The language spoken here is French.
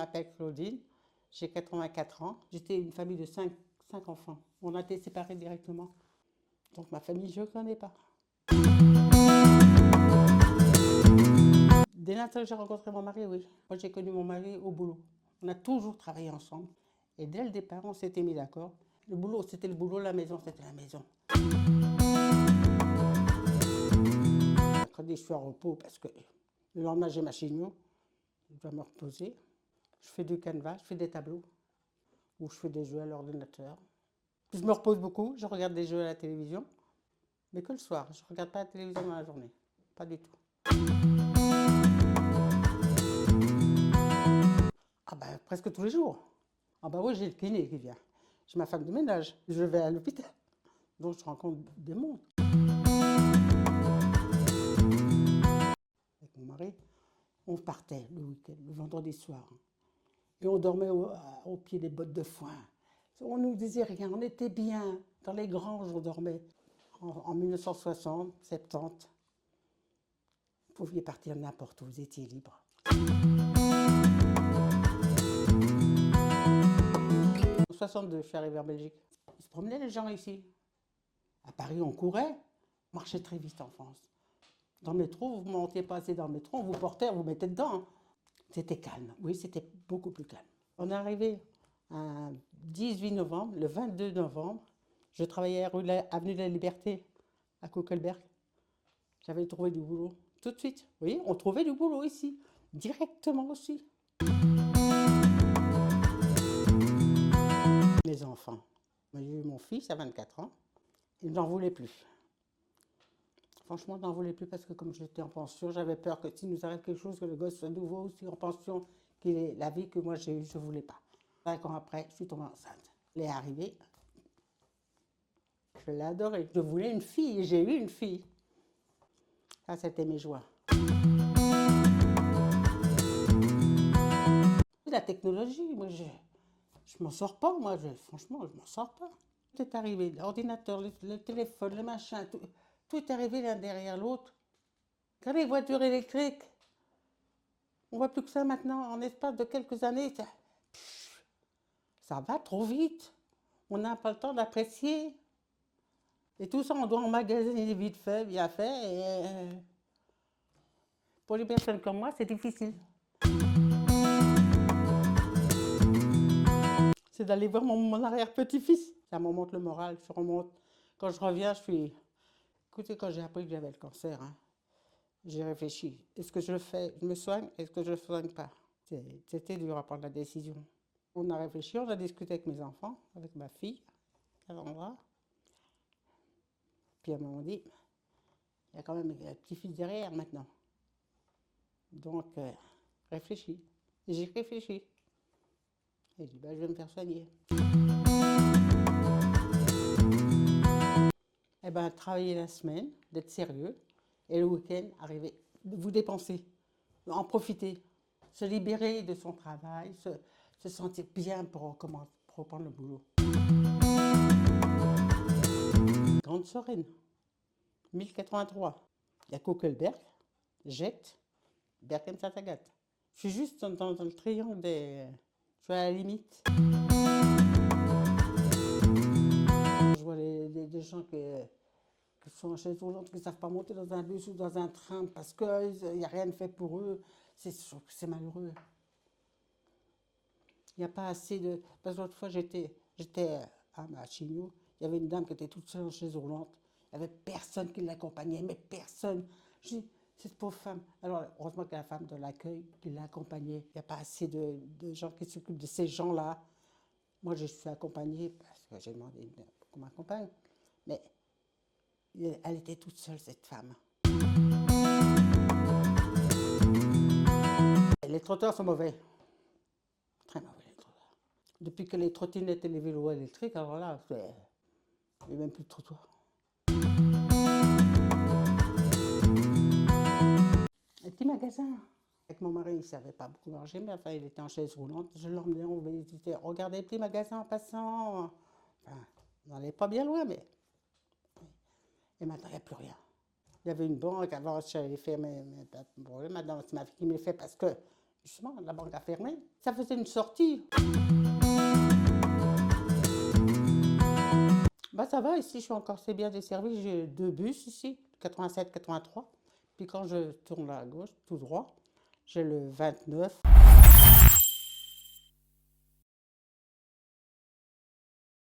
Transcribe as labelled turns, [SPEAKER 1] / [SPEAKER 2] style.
[SPEAKER 1] m'appelle Claudine, j'ai 84 ans. J'étais une famille de 5 enfants. On a été séparés directement. Donc ma famille, je ne connais pas. Dès l'instant que j'ai rencontré mon mari, oui. Moi, j'ai connu mon mari au boulot. On a toujours travaillé ensemble. Et dès le départ, on s'était mis d'accord. Le boulot, c'était le boulot, la maison, c'était la maison. Mercredi, je suis en repos parce que le lendemain, j'ai ma chimio. Je dois me reposer. Je fais du canevas, je fais des tableaux. Ou je fais des jeux à l'ordinateur. Puis je me repose beaucoup, je regarde des jeux à la télévision. Mais que le soir, je ne regarde pas la télévision dans la journée. Pas du tout. Ah ben, presque tous les jours. Ah ben oui, j'ai le kiné qui vient. J'ai ma femme de ménage. Je vais à l'hôpital. Donc je rencontre des mondes. Avec mon mari, on partait le week-end, le vendredi soir. Et on dormait au pied des bottes de foin. On ne nous disait rien, on était bien. Dans les granges, on dormait. En 1960, 70, vous pouviez partir n'importe où, vous étiez libre. En 62, je suis arrivée en Belgique. Ils se promenaient les gens ici. À Paris, on courait, on marchait très vite en France. Dans le métro, vous ne montiez pas assez dans le métro, on vous portait, on vous mettait dedans. C'était calme, oui, c'était beaucoup plus calme. On est arrivé un 18 novembre, le 22 novembre, je travaillais à avenue de la Liberté, à Kokelberg. J'avais trouvé du boulot tout de suite. Vous voyez, on trouvait du boulot ici, directement aussi. Mes enfants. J'ai eu mon fils à 24 ans, il n'en voulait plus. Franchement, je n'en voulais plus parce que comme j'étais en pension, j'avais peur que s'il nous arrive quelque chose, que le gosse soit nouveau aussi en pension, qu'il ait la vie que moi j'ai eue, je ne voulais pas. 5 ans après, je suis tombée enceinte. Elle est arrivée. Je l'ai adorée. Je voulais une fille et j'ai eu une fille. Ça, c'était mes joies. La technologie, moi, je m'en sors pas. Moi, franchement, je m'en sors pas. Tout est arrivé. L'ordinateur, le téléphone, le machin, tout est arrivé l'un derrière l'autre. Quand les voitures électriques, on voit plus que ça maintenant. En espace de quelques années, ça va trop vite. On n'a pas le temps d'apprécier. Et tout ça, on doit emmagasiner vite fait, bien fait. Et pour les personnes comme moi, c'est difficile. C'est d'aller voir mon arrière-petit-fils. Ça me remonte le moral, je remonte. Quand je reviens, je suis... Écoutez, quand j'ai appris que j'avais le cancer, hein, j'ai réfléchi. Est-ce que je le fais, je me soigne, est-ce que je ne le soigne pas? C'était dur à prendre la décision. On a réfléchi, on a discuté avec mes enfants, avec ma fille, Cassandra. Puis elles m'ont dit, il y a quand même un petit-fils derrière maintenant. Donc, réfléchis. Et j'ai réfléchi. Et j'ai dit, ben, je vais me faire soigner. Eh bien, travailler la semaine, d'être sérieux, et le week-end, arriver, de vous dépenser, en profiter, se libérer de son travail, se sentir bien pour reprendre le boulot. Grande Sorenne, 1083. Il y a Kokelberg, Jette, Bergen-Saint-Agathe. Je suis juste dans le triangle des... Je suis à la limite. Je vois des gens qui sont en chaise roulante, qui ne savent pas monter dans un bus ou dans un train parce qu'il n'y a rien de fait pour eux. C'est malheureux. Il n'y a pas assez de... Parce que l'autre fois, j'étais à ma chimio, il y avait une dame qui était toute seule en chaise roulante. Il n'y avait personne qui l'accompagnait, mais personne. Je dis, cette pauvre femme. Alors, heureusement qu'il y a la femme de l'accueil qui l'a accompagnée. Il n'y a pas assez de gens qui s'occupent de ces gens-là. Moi, je suis accompagnée parce que j'ai demandé qu'on m'accompagne. Mais elle était toute seule, cette femme. Les trottoirs sont mauvais. Très mauvais, les trottoirs. Depuis que les trottinettes et les vélos électriques, alors là, il n'y a même plus de trottoirs. Un petit magasin. Avec mon mari, il ne savait pas beaucoup marcher, mais enfin, il était en chaise roulante. Je l'emmenais, on visitait. Regardez les petits magasins en passant. Enfin, on n'allait pas bien loin, mais... Et maintenant, il n'y a plus rien. Il y avait une banque, avant, j'avais fait, mais pas de problème. Maintenant, c'est ma fille qui me le fait parce que Justement, la banque a fermé. Ça faisait une sortie. Bah ça va, ici je suis encore assez bien desservie. J'ai 2 bus ici, 87, 83. Puis quand je tourne à gauche, tout droit, j'ai le 29.